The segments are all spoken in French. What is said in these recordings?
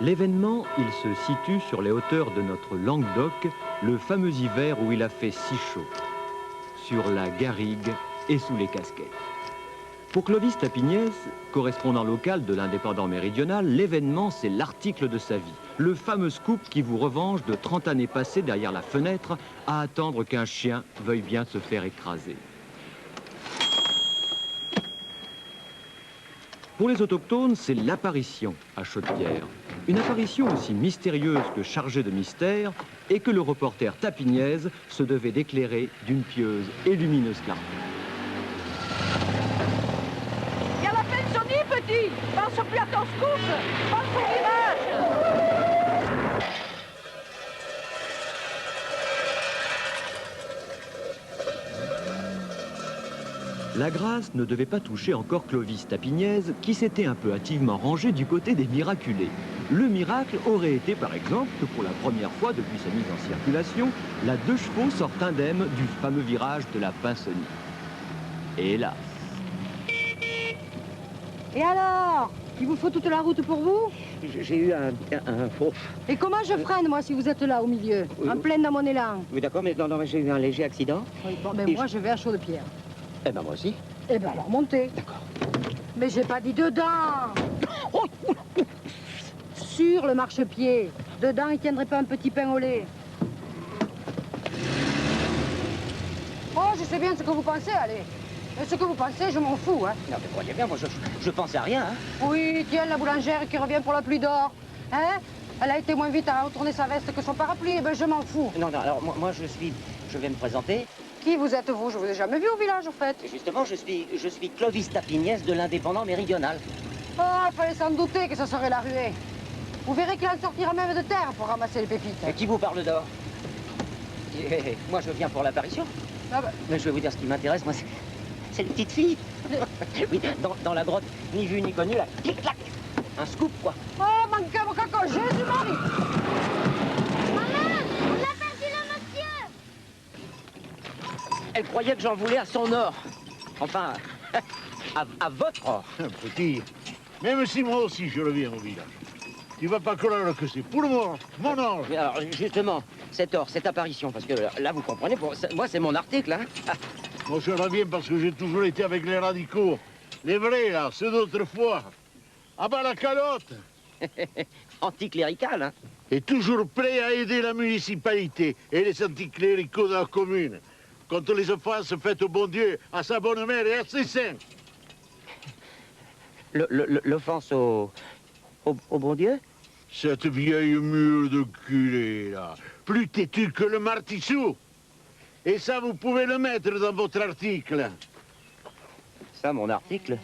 L'événement, il se situe sur les hauteurs de notre Languedoc, le fameux hiver où il a fait si chaud, sur la garrigue et sous les casquettes. Pour Clovis Tapignès, correspondant local de l'Indépendant méridional, l'événement, c'est l'article de sa vie. Le fameux scoop qui vous revanche de 30 années passées derrière la fenêtre à attendre qu'un chien veuille bien se faire écraser. Pour les autochtones, c'est l'apparition à Chaudière. Une apparition aussi mystérieuse que chargée de mystère et que le reporter Tapignès se devait d'éclairer d'une pieuse et lumineuse clarté. Il y a la pensionnie, petit. Pense plus à ton scoop. Pense au village. La grâce ne devait pas toucher encore Clovis Tapignès, qui s'était un peu hâtivement rangé du côté des miraculés. Le miracle aurait été, par exemple, que pour la première fois depuis sa mise en circulation, la 2 chevaux sortent indemne du fameux virage de la Pinsonnie. Et hélas. Et alors? Il vous faut toute la route pour vous? J'ai eu un faux... Et comment je freine, moi, si vous êtes là, au milieu, en pleine dans mon élan? Oui, d'accord, mais non, j'ai eu un léger accident. Oui, bon, ben moi, je vais à Chaude-Pierre. Eh ben, moi aussi. Eh ben, alors, montez. D'accord. Mais j'ai pas dit dedans. Sur le marchepied. Dedans, il tiendrait pas un petit pain au lait. Oh, je sais bien ce que vous pensez, allez. Mais ce que vous pensez, je m'en fous, hein. Non, mais voyez bien, moi, je pensais à rien, hein. Oui, tiens, la boulangère qui revient pour la pluie d'or. Hein? Elle a été moins vite à retourner sa veste que son parapluie, eh ben, je m'en fous. Non, alors, moi, je vais me présenter. Qui vous êtes, vous? Je vous ai jamais vu au village, en fait. Et justement, je suis Clovis Tapignès de l'Indépendant méridional. Ah, il fallait s'en douter que ça serait la ruée. Vous verrez qu'il en sortira même de terre pour ramasser les pépites. Et qui vous parle d'or? Moi, je viens pour l'apparition. Ah ben... Mais je vais vous dire ce qui m'intéresse, moi, c'est les petites filles. Oui, dans la grotte, ni vu ni connu, là, clic-clac, un scoop, quoi. Oh, mon caco, Jésus-Marie! Maman, on a perdu le monsieur! Elle croyait que j'en voulais à son or. Enfin, à votre or. Petit, même si moi aussi je reviens au village, tu vas pas croire que c'est pour moi, mon or. Mais alors, justement, cet or, cette apparition, parce que là, vous comprenez, moi, c'est mon article, hein. Moi je reviens parce que j'ai toujours été avec les radicaux. Les vrais, là, ceux d'autrefois. Ah bah la calotte. Anticlérical, hein. Et toujours prêt à aider la municipalité et les anticléricaux de la commune contre les offenses faites au bon Dieu, à sa bonne mère et à ses saints. L'offense au bon Dieu? Cette vieille mule de culé, là, plus têtue que le martissou. Et ça, vous pouvez le mettre dans votre article. Ça, mon article?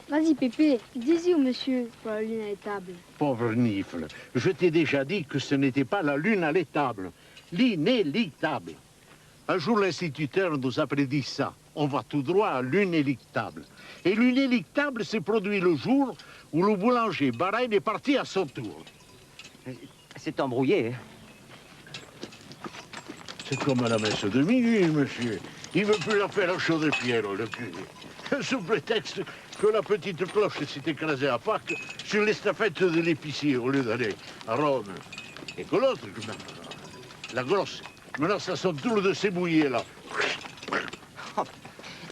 Vas-y, Pépé, dis-y au monsieur pour la lune à l'étable. Pauvre Nifle, je t'ai déjà dit que ce n'était pas la lune à l'étable, l'inélictable. Un jour, l'instituteur nous a prédit ça. On va tout droit à l'inélictable. Et l'inélictable s'est produit le jour où le boulanger Barain est parti à son tour. C'est embrouillé, hein. C'est comme à la messe de minuit, monsieur. Il veut plus la faire à Chaude-Pierre, le curé. Sous prétexte que la petite cloche s'est écrasée à Pâques sur l'estafette de l'épicier au lieu d'aller à Rome. Et que l'autre, la grosse, menace à son tour de s'ébouiller, là. Oh,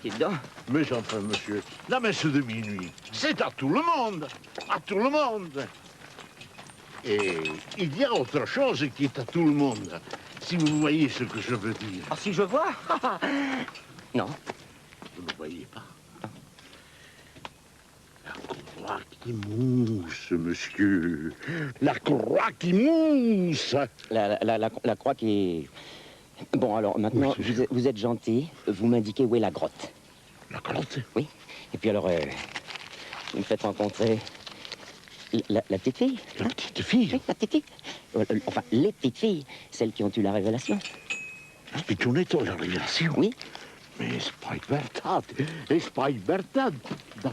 dis donc. Mais enfin, monsieur, la messe de minuit, c'est à tout le monde. À tout le monde. Et il y a autre chose qui est à tout le monde. Si vous voyez ce que je veux dire. Ah, si je vois? Non. Vous ne voyez pas? La croix qui mousse, monsieur. La croix qui mousse. La croix qui... Bon, alors, maintenant, oui, vous êtes gentil. Vous m'indiquez où est la grotte. La grotte? Oui. Et puis alors, vous me faites rencontrer la petite fille. La petite fille? Oui, la petite fille. Enfin, les petites filles, celles qui ont eu la révélation. Et tu n'es pas la révélation? Oui. Mais Spike Bertad, et Spike Bertad, dans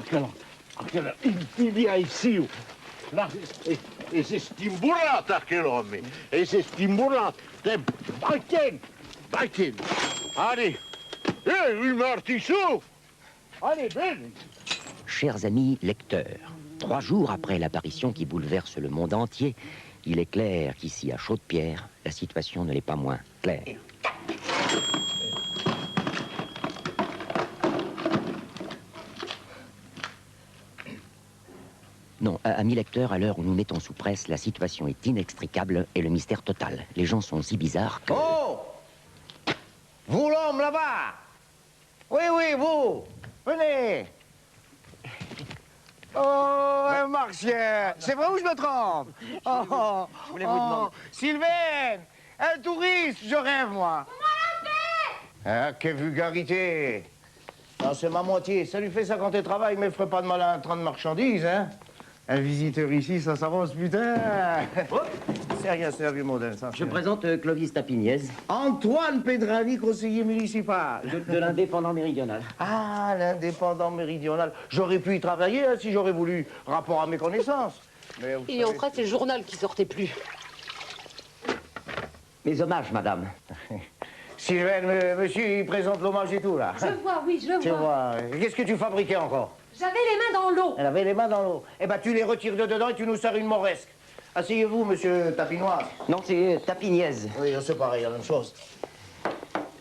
quelle infidia ici, là, et c'est stimburata quel homme, et c'est stimburata, Baiken, allez, il martissou, allez, bene. Chers amis lecteurs, 3 jours après l'apparition qui bouleverse le monde entier, il est clair qu'ici, à Chaude-Pierre, la situation ne l'est pas moins claire. Non, amis lecteurs, à l'heure où nous mettons sous presse, la situation est inextricable et le mystère total. Les gens sont si bizarres que... Oh! Vous, l'homme, là-bas! Oui, oui, vous! Venez! Oh, un martien! C'est vrai ou je me trompe? Je voulais vous demander... Sylvain! Un touriste! Je rêve, moi! Ah, quelle vulgarité! Non, c'est ma moitié. Ça lui fait ça quand elle travaille, mais elle ferait pas de mal à un train de marchandises, hein? Un visiteur ici, ça s'avance, putain! Oh, c'est rien, c'est un vieux modèle, ça. Je présente Clovis Tapignez, Antoine Pedrani, conseiller municipal. de l'Indépendant Méridional. Ah, l'Indépendant Méridional. J'aurais pu y travailler hein, si j'aurais voulu, rapport à mes connaissances. Mais vous Et en savez... fait, c'est le journal qui sortait plus. Mes hommages, madame. Sylvain, monsieur, il présente l'hommage et tout, là. Je vois, oui, je Tu vois, qu'est-ce que tu fabriquais encore? J'avais les mains dans l'eau. Elle avait les mains dans l'eau. Eh ben, tu les retires de dedans et tu nous sers une moresque. Asseyez-vous, monsieur Tapinois. Non, c'est Tapignez. Oui, c'est pareil, la même chose.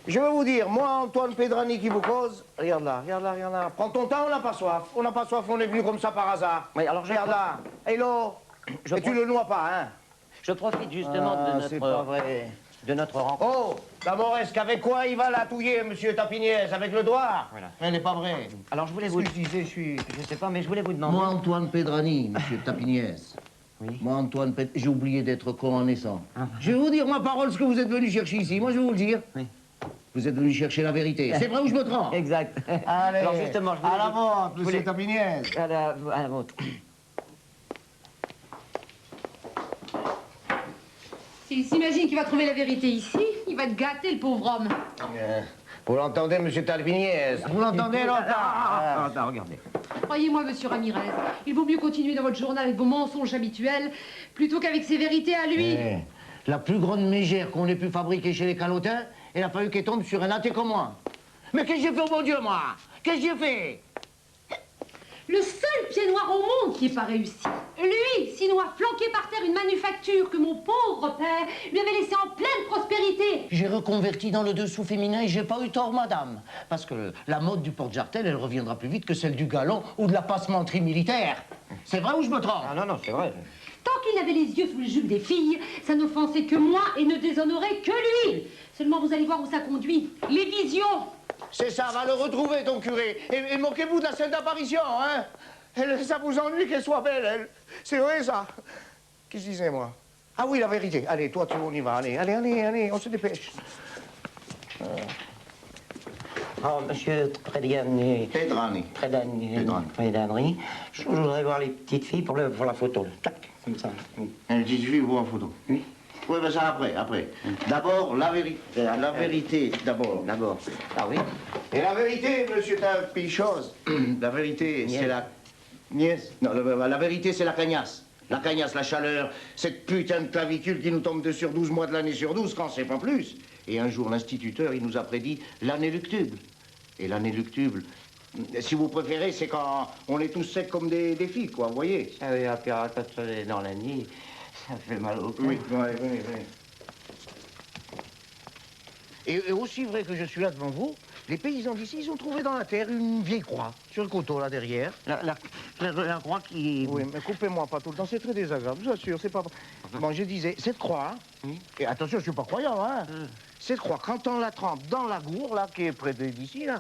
Je vais vous dire, moi, Antoine Pedrani qui vous cause, regarde là, regarde là, regarde là. Prends ton temps, on n'a pas soif. On n'a pas soif, on est venu comme ça par hasard. Oui, alors regarde là. Hello. Et tu le noies pas, hein? Je profite justement c'est pas vrai. de notre rencontre. Oh, la moresque, avec quoi il va la touiller, monsieur Tapignez? Avec le doigt? Voilà. Elle n'est pas vraie. Alors je voulais vous... Ce que je disais, Je sais pas, mais je voulais vous demander... Moi, Antoine Pedrani, monsieur Tapignez. Oui. Moi, Antoine Pedrani, j'ai oublié d'être con en naissant. Je vais vous dire ma parole, ce que vous êtes venu chercher ici. Moi, je vais vous le dire. Oui. Vous êtes venu chercher la vérité. C'est vrai ou je me trompe? Exact. Allez, Alors justement, je voulais... à la vente, monsieur Tapignez. À la vôtre. S'il s'imagine qu'il va trouver la vérité ici, il va être gâté, le pauvre homme. Vous l'entendez, monsieur Tapignez? Vous l'entendez, là? Attends, regardez. Croyez-moi, monsieur Ramirez, il vaut mieux continuer dans votre journal avec vos mensonges habituels plutôt qu'avec ses vérités à lui. La plus grande mégère qu'on ait pu fabriquer chez les calotins, il a fallu qu'elle tombe sur un athée comme moi. Mais qu'est-ce que j'ai fait, oh mon Dieu, moi? Qu'est-ce que j'ai fait? Le seul pied noir au monde qui n'ait pas réussi. Lui, sinon a flanqué par terre une manufacture que mon pauvre père lui avait laissée en pleine prospérité. J'ai reconverti dans le dessous féminin et j'ai pas eu tort, madame. Parce que la mode du porte-jartel, elle reviendra plus vite que celle du galon ou de la passementerie militaire. C'est vrai ou je me trompe? Ah non, c'est vrai. Tant qu'il avait les yeux sous le jupe des filles, ça n'offensait que moi et ne déshonorait que lui. Seulement, vous allez voir où ça conduit. Les visions. C'est ça, va le retrouver, ton curé. Et moquez-vous de la scène d'apparition, hein? Ça vous ennuie qu'elle soit belle, elle. C'est vrai, ça. Qu'est-ce que je disais, moi? Ah oui, la vérité. Allez, toi, on y va. Allez, on se dépêche. Oh, monsieur Pedrani. Pedrani. Je voudrais voir les petites filles pour la photo. Tac, comme ça. Oui. Une petite fille pour en photo? Oui. Oui, mais ça après. D'abord, la vérité. La vérité, d'abord. D'abord. Ah oui. Et la vérité, monsieur Tapichose, la vérité, c'est la... Nièce. Non, la vérité, c'est la cagnasse. La cagnasse, la chaleur, cette putain de clavicule qui nous tombe de sur 12 mois de l'année sur 12, quand c'est pas plus. Et un jour, l'instituteur, il nous a prédit l'année luctuble. Et l'année luctuble, si vous préférez, c'est quand on est tous secs comme des filles, quoi, vous voyez. Ah oui, puis quand on est dans la nuit, ça fait mal au cœur. Oui. Et aussi vrai que je suis là devant vous, les paysans d'ici, ils ont trouvé dans la terre une vieille croix, sur le coteau, là, derrière. La croix qui... Oui, mais coupez-moi pas tout le temps, c'est très désagréable, je vous assure, c'est pas... Bon, je disais, cette croix, Oui. et attention, je suis pas croyant, hein, cette croix, quand on la trempe dans la gourde, là, qui est près d'ici, là,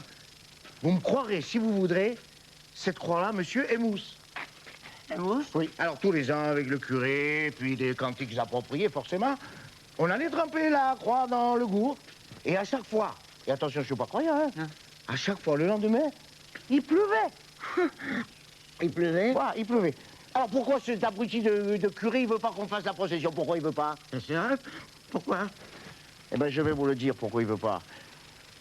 vous me croirez, si vous voudrez, cette croix-là, monsieur, émousse. Émousse? Oui, alors tous les ans, avec le curé, puis des cantiques appropriés, forcément, on allait tremper la croix dans le gourde, et à chaque fois, et attention, je suis pas croyant, hein, à chaque fois, le lendemain, il pleuvait. Il pleuvait? Voilà, il pleuvait. Alors pourquoi cet abruti de curé, il veut pas qu'on fasse la procession? Pourquoi il veut pas? C'est vrai? Pourquoi? Eh ben, je vais vous le dire pourquoi il veut pas.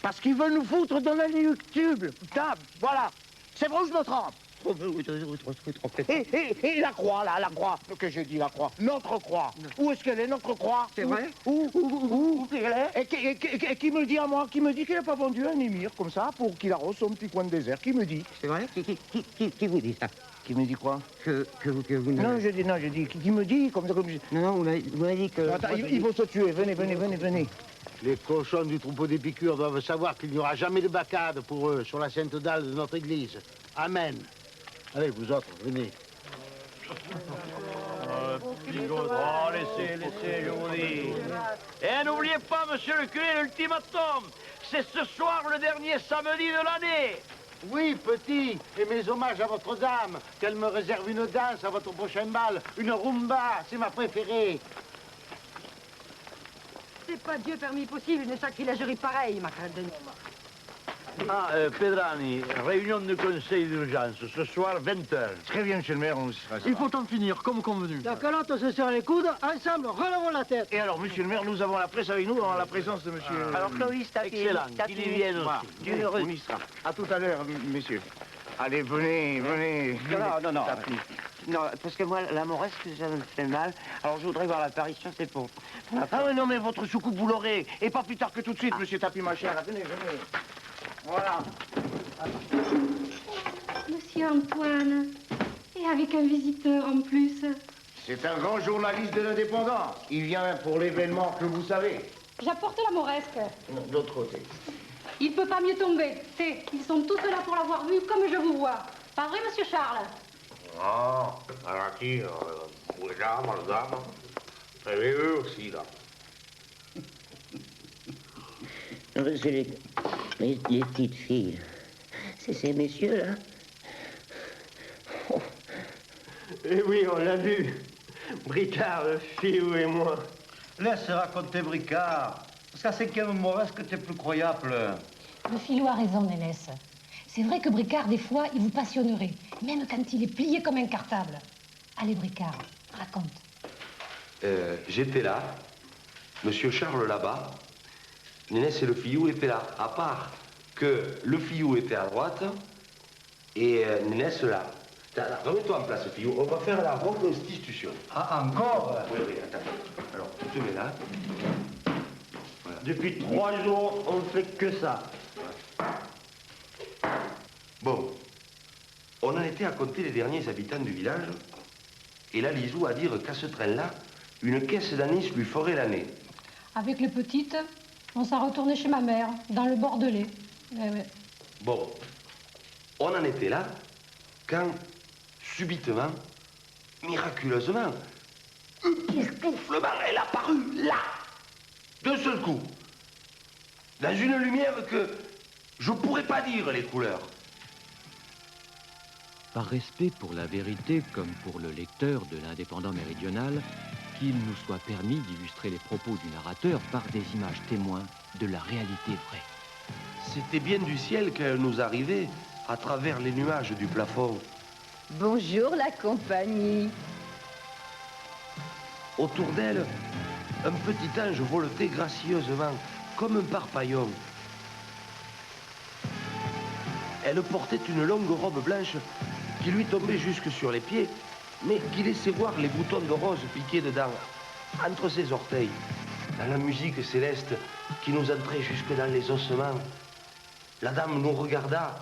Parce qu'il veut nous foutre dans la luctuble. Putain, voilà. C'est vrai ou je me trompe? Et la croix, là, la croix. Que j'ai dit, la croix. Notre croix. Où est-ce qu'elle est, notre croix? C'est vrai? Où qu'elle est? Et qui me dit à moi, qui me dit qu'il n'a pas vendu un émir, comme ça, pour qu'il arrose son petit coin de désert? Qui me dit? C'est vrai? Qui vous dit ça? Qui me dit quoi? Que vous ne... Non, je dis, qui me dit comme ça, comme je... Non, vous m'avez dit que... Attends, ils vont se tuer, venez. Les cochons du troupeau des piqûres doivent savoir qu'il n'y aura jamais de bacade pour eux sur la sainte dalle de notre église. Amen. Allez, vous autres, venez. Laissez, je vous dis. Et n'oubliez pas, monsieur le curé, l'ultimatum. C'est ce soir le dernier samedi de l'année. Oui, petit, et mes hommages à votre dame, qu'elle me réserve une danse à votre prochain bal, une rumba, c'est ma préférée. C'est pas Dieu permis possible une sacrilégerie pareille, ma crête de Nîmes. Ah, Pedrani, réunion de conseil d'urgence, ce soir, 20h. Très bien, monsieur le maire, on sera... Il faut en finir, comme convenu. La calotte se serre les coudes, ensemble, relevons la tête. Et alors, monsieur le maire, nous avons la presse avec nous, en la présence de monsieur... Alors, Clovis, t'as fini. Excellent, qu'il y vienne Voilà. aussi. Dieu heureux. On y sera. À tout à l'heure, messieurs. Allez, venez. Non. Non, parce que moi, la moresque, ça me fait mal. Alors, je voudrais voir l'apparition, c'est pour... Ah oui, non, mais votre soucoupe, vous l'aurez. Et pas plus tard que tout de suite, monsieur Tapi, ma chère. Venez. Voilà. Monsieur Antoine, et avec un visiteur en plus. C'est un grand journaliste de l'Indépendant. Il vient pour l'événement que vous savez. J'apporte la moresque. Non, de l'autre côté. Il peut pas mieux tomber. Ils sont tous là pour l'avoir vu comme je vous vois. Pas vrai, monsieur Charles? Ah, aquí, madame. Très aussi, là. C'est les petites filles. C'est ces messieurs-là. Oh. Eh oui, on l'a vu. Bricard, le Filou et moi. Laisse raconter Bricard. Parce qu'à 5e moresque, t'es plus croyable. Le Filou a raison, Nénès. C'est vrai que Bricard, des fois, il vous passionnerait. Même quand il est plié comme un cartable. Allez, Bricard, raconte. J'étais là, monsieur Charles là-bas, Nénès et le Fillou étaient là. À part que le Fillou était à droite et Nénès là. Remets-toi en place, Fillou. On va faire la reconstitution. Ah, encore? Oui, attends. Alors, tu te mets là. Voilà. Depuis 3 jours, on ne fait que ça. Bon, on en était à compter les derniers habitants du village. Et là, Lisou a dit qu'à ce train-là, une caisse d'anis lui ferait l'année. Avec les petites, on s'en retournait chez ma mère, dans le Bordelais. Ouais. Bon, on en était là quand, subitement, miraculeusement, époustouflement, elle est apparue là, d'un seul coup, dans une lumière que je pourrais pas dire les couleurs. Par respect pour la vérité comme pour le lecteur de l'Indépendant méridional, qu'il nous soit permis d'illustrer les propos du narrateur par des images témoins de la réalité vraie. C'était bien du ciel qu'elle nous arrivait à travers les nuages du plafond. Bonjour la compagnie. Autour d'elle, un petit ange voletait gracieusement, comme un parpaillon. Elle portait une longue robe blanche qui lui tombait jusque sur les pieds, mais qui laissait voir les boutons de rose piqués dedans, entre ses orteils. Dans la musique céleste qui nous entrait jusque dans les ossements, la dame nous regarda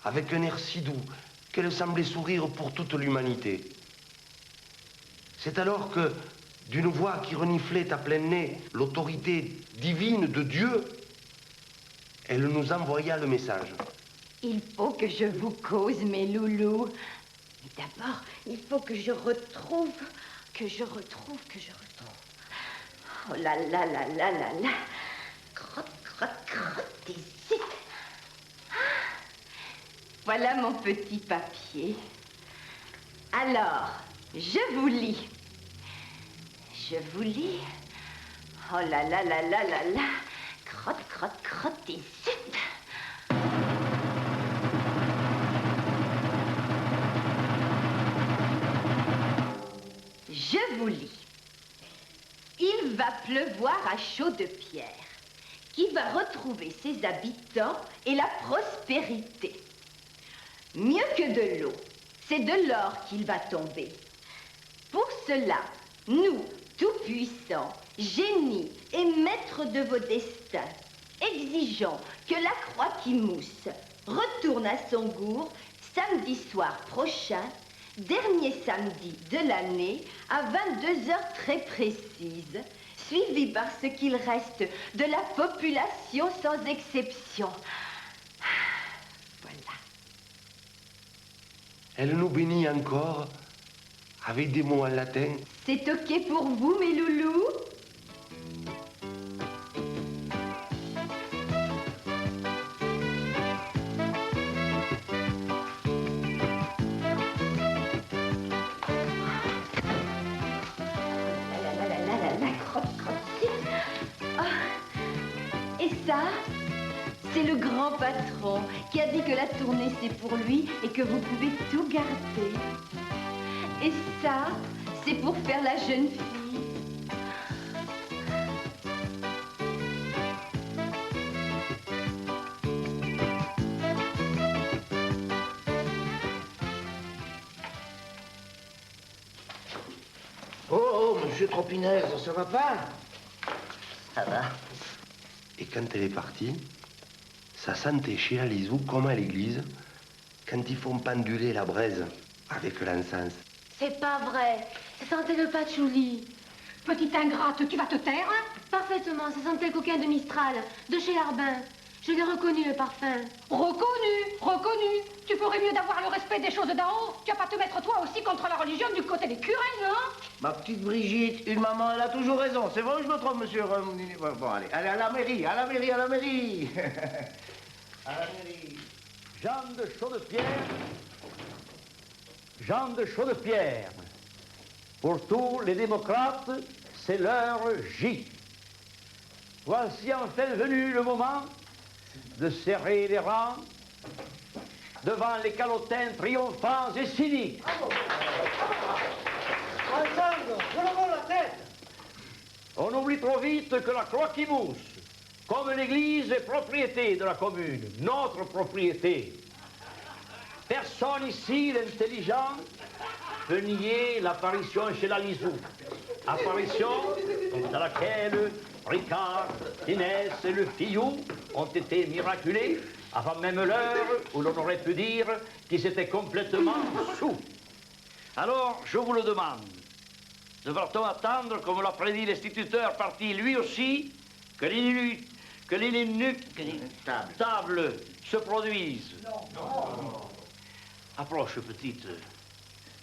avec un air si doux qu'elle semblait sourire pour toute l'humanité. C'est alors que, d'une voix qui reniflait à plein nez l'autorité divine de Dieu, elle nous envoya le message. Il faut que je vous cause, mes loulous. Mais d'abord, il faut que je retrouve. Oh là là là là là là. Crotte, ici. Voilà mon petit papier. Alors, je vous lis. Oh là là là là là là. Crotte, ici. Je vous lis. Il va pleuvoir à Chaude-Pierre, qui va retrouver ses habitants et la prospérité. Mieux que de l'eau, c'est de l'or qu'il va tomber. Pour cela, nous, tout-puissants, génies et maîtres de vos destins, exigeons que la croix qui mousse retourne à son gour samedi soir prochain, dernier samedi de l'année, à 22 heures très précises, suivi par ce qu'il reste de la population sans exception. Voilà. Elle nous bénit encore avec des mots en latin. C'est OK pour vous, mes loulous? C'est le grand patron qui a dit que la tournée c'est pour lui et que vous pouvez tout garder. Et ça, c'est pour faire la jeune fille. Oh, monsieur Tropinez, ça va pas? Ça va. Et quand elle est partie, ça sentait chez la Lisou comme à l'église, quand ils font penduler la braise avec l'encens. C'est pas vrai. Ça sentait le patchouli. Petite ingrate, tu vas te taire, hein? Parfaitement. Ça sentait le coquin de Mistral, de chez Larbin. Je l'ai reconnu, le parfum. Reconnu, reconnu. Tu ferais mieux d'avoir le respect des choses d'en haut. Tu vas pas te mettre toi aussi contre la religion du côté des curés, non? Ma petite Brigitte, une maman, elle a toujours raison. C'est vrai ou je me trompe, monsieur? Bon, allez, allez à la mairie, à la mairie, à la mairie. À la mairie. Jean de Chaudepierre. Jean de Chaudepierre. Pour tous les démocrates, c'est l'heure J. Voici enfin venu le moment de serrer les rangs devant les calotins triomphants et cyniques. Ensemble, relevons la tête. On oublie trop vite que la croix qui mousse, comme l'église est propriété de la commune, notre propriété. Personne ici d'intelligent peut nier l'apparition chez la Lisou. Apparition dans laquelle Ricard, Inès et le Fillou ont été miraculés avant même l'heure où l'on aurait pu dire qu'ils étaient complètement sous. Alors, je vous le demande, devra-t-on attendre, comme l'a prédit l'instituteur parti lui aussi, que l'inéluctable se produise? Non. Approche, petite.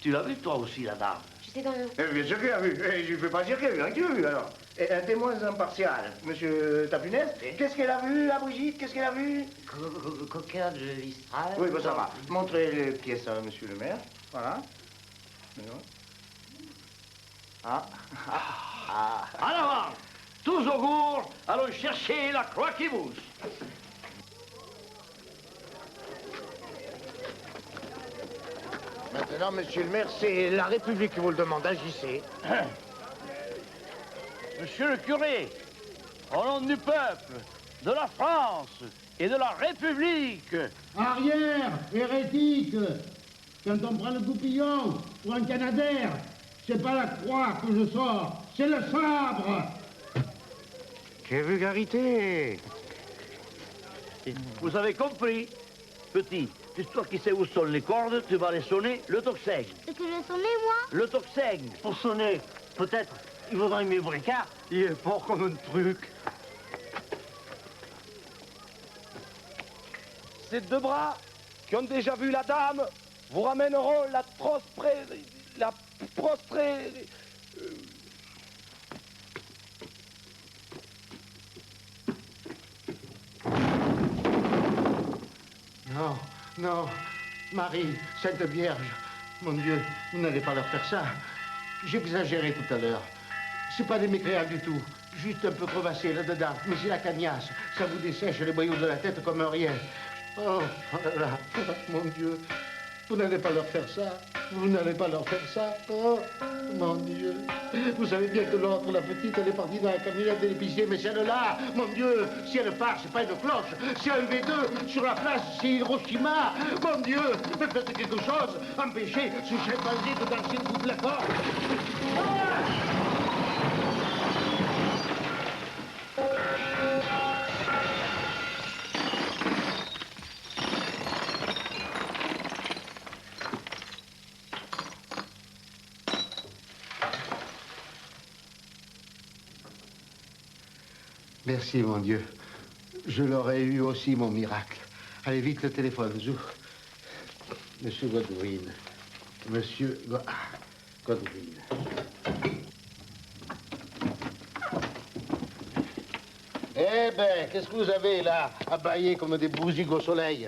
Tu l'as vu, toi aussi, la dame? J'étais dans le... Bien sûr qu'il a vu. Je ne peux pas dire qu'il a vu. Hein, tu as vu, alors. Un témoin impartial. Monsieur Tapunès, qu'est-ce qu'elle a vu, la Brigitte? Qu'est-ce qu'elle a vu? Coquin de Mistral. Oui, bon, ça va. Montrez les pièces à monsieur le maire. Voilà. En avant! Tous au gour, allons chercher la croix qui mousse. Maintenant, monsieur le maire, c'est la République qui vous le demande. Agissez. Monsieur le curé, au nom du peuple, de la France et de la République. Arrière, hérétique. Quand on prend le goupillon pour un canadair, c'est pas la croix que je sors, c'est le sabre. Quelle vulgarité! Vous avez compris, petit. Toi qui sais où sont les cordes, tu vas les sonner le tocsin. C'est que je sonnais, moi? Le tocsin. Pour sonner, peut-être, il vaudrait mieux bricard. Il est fort comme un truc. Ces deux bras qui ont déjà vu la dame vous ramèneront la prostrée... Non, non, Marie, Sainte Vierge, mon Dieu, vous n'allez pas leur faire ça. J'exagérais tout à l'heure. C'est pas des mécréants du tout, juste un peu crevassé là-dedans, mais c'est la cagnasse. Ça vous dessèche les boyaux de la tête comme un rien. Oh, oh là là, mon Dieu, vous n'allez pas leur faire ça. Vous n'allez pas leur faire ça. Oh, mon Dieu. Vous savez bien que l'autre, la petite, elle est partie dans la camionnette de l'épicier, mais celle-là, mon Dieu, si elle part, c'est pas une cloche. C'est un V2 sur la place, c'est Hiroshima. Mon Dieu, mais faites quelque chose. Empêchez ce chimpanzé de danser le bout de la corde. Merci, mon Dieu. Je l'aurais eu aussi, mon miracle. Allez, vite, le téléphone, Zou. Monsieur Godwin. Monsieur Godwin. Eh ben, qu'est-ce que vous avez là, abaillé comme des bougies au soleil?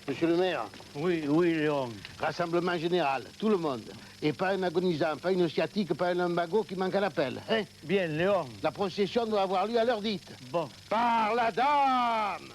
Monsieur le maire? Oui, oui, Léon. Rassemblement général, tout le monde. Et pas un agonisant, pas une sciatique, pas un lumbago qui manque à l'appel, hein? Bien, Léon. La procession doit avoir lieu à l'heure dite. Bon. Par la dame!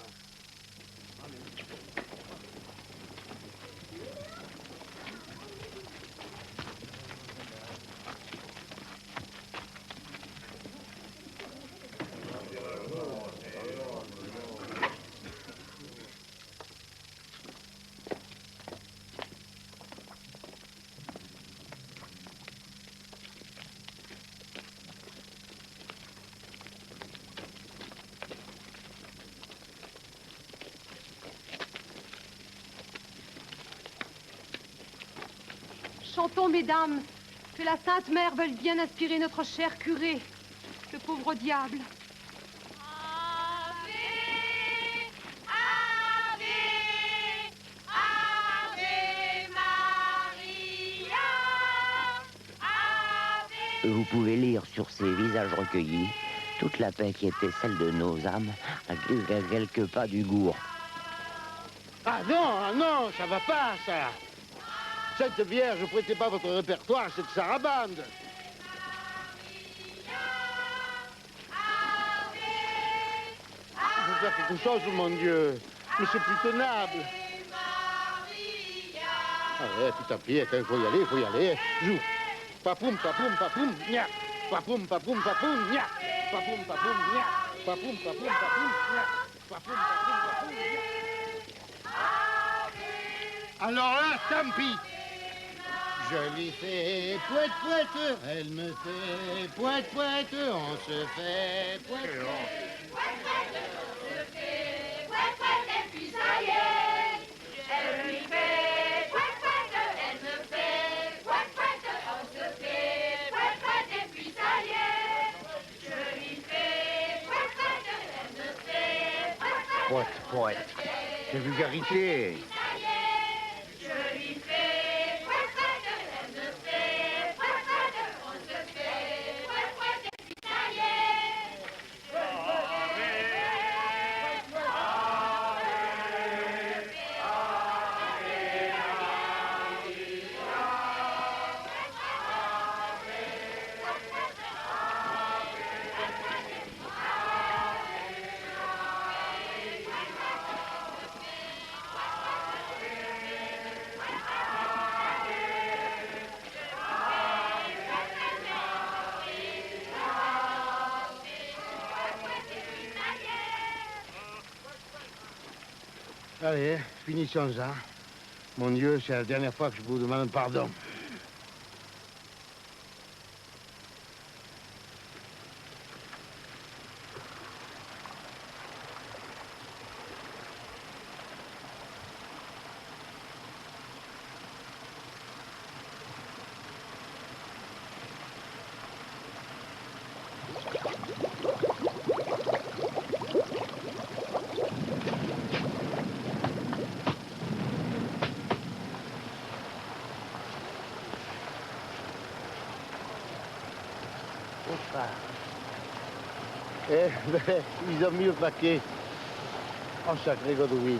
Chantons, mesdames, que la Sainte Mère veuille bien inspirer notre cher curé, le pauvre diable. Vous pouvez lire sur ces visages recueillis toute la paix qui était celle de nos âmes à quelques pas du gour. Ah non, non, ça va pas, ça. Sainte Vierge, prêtez pas votre répertoire à cette sarabande. Il faut faire quelque chose, mon Dieu. Mais c'est plus tenable. Allez, tout à pied, il faut y aller, il faut y aller. Joue. Papoum, papoum, papoum, nya. Papoum, papoum, papoum, nya. Papoum, papoum, nya. Papoum, papoum, papoum, nya. Papoum, papoum, papoum, nya. Alors là, tant pis. Je lui fais poète, poète, elle me fait poète, poète, on se fait poète, poète. Et puis ça y est, elle lui fait pouet, pouet, elle me fait pouet, pouet, on se fait pouet, pouet, et puis ça y est, je lui fais pouet, pouet, elle me fait pouet, pouet, Poète, poète. Quelle vulgarité. je lui fais pouet, pouet, elle me fait pouet, pouet, on se fait pouet, pouet, et puis ça y est. Allez, finissons ça. Mon Dieu, c'est la dernière fois que je vous demande pardon. Eh ben, ils ont mis le paquet. Oh, sacré Godwin.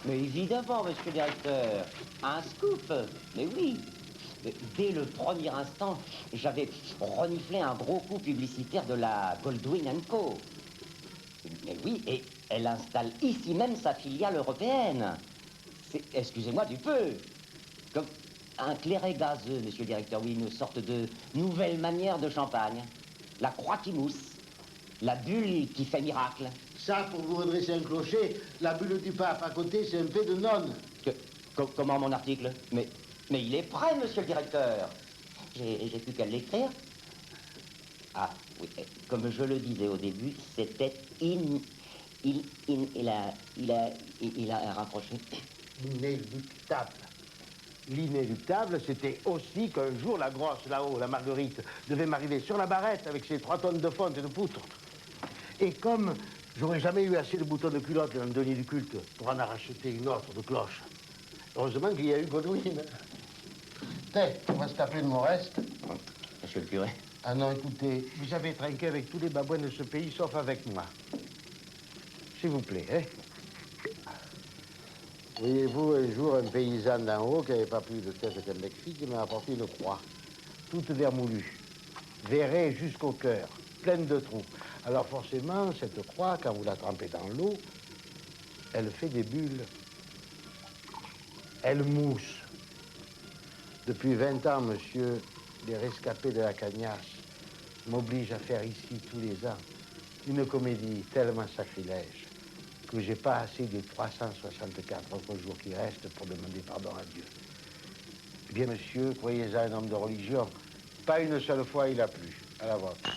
Mais évidemment, monsieur le directeur, un scoop. Mais oui. Dès le premier instant, j'avais reniflé un gros coup publicitaire de la Goldwyn & Co. Mais oui, et elle installe ici même sa filiale européenne. C'est, excusez-moi du peu, comme un clairet gazeux, monsieur le directeur, oui, une sorte de nouvelle manière de champagne. La croix qui mousse, la bulle qui fait miracle. Ça, pour vous redresser un clocher, la bulle du pape à côté, c'est un peu de nonne. Comment mon article? Mais il est prêt, monsieur le directeur. J'ai plus qu'à l'écrire. Ah, oui, comme je le disais au début, c'était il a rapproché. Inéluctable. L'inéluctable, c'était aussi qu'un jour, la grosse, là-haut, la Marguerite, devait m'arriver sur la barrette avec ses 3 tonnes de fonte et de poutre. Et comme j'aurais jamais eu assez de boutons de culotte dans le denier du culte pour en racheter une autre de cloche, heureusement qu'il y a eu Godwin. Tiens, on va se taper de mon reste. Monsieur le curé. Ah non, écoutez, vous avez trinqué avec tous les babouins de ce pays, sauf avec moi. S'il vous plaît, hein. Voyez-vous, un jour, un paysan d'en haut, qui n'avait pas plus de tête qu'un bec-fille, qui m'a apporté une croix, toute vermoulue, verrée jusqu'au cœur, pleine de trous. Alors forcément, cette croix, quand vous la trempez dans l'eau, elle fait des bulles. Elle mousse. Depuis 20 ans, monsieur, les rescapés de la Cagnasse m'obligent à faire ici, tous les ans, une comédie tellement sacrilège que j'ai pas assez des 364 autres jours qui restent pour demander pardon à Dieu. Eh bien, monsieur, croyez-en un homme de religion, pas une seule fois il a plu. À la vôtre.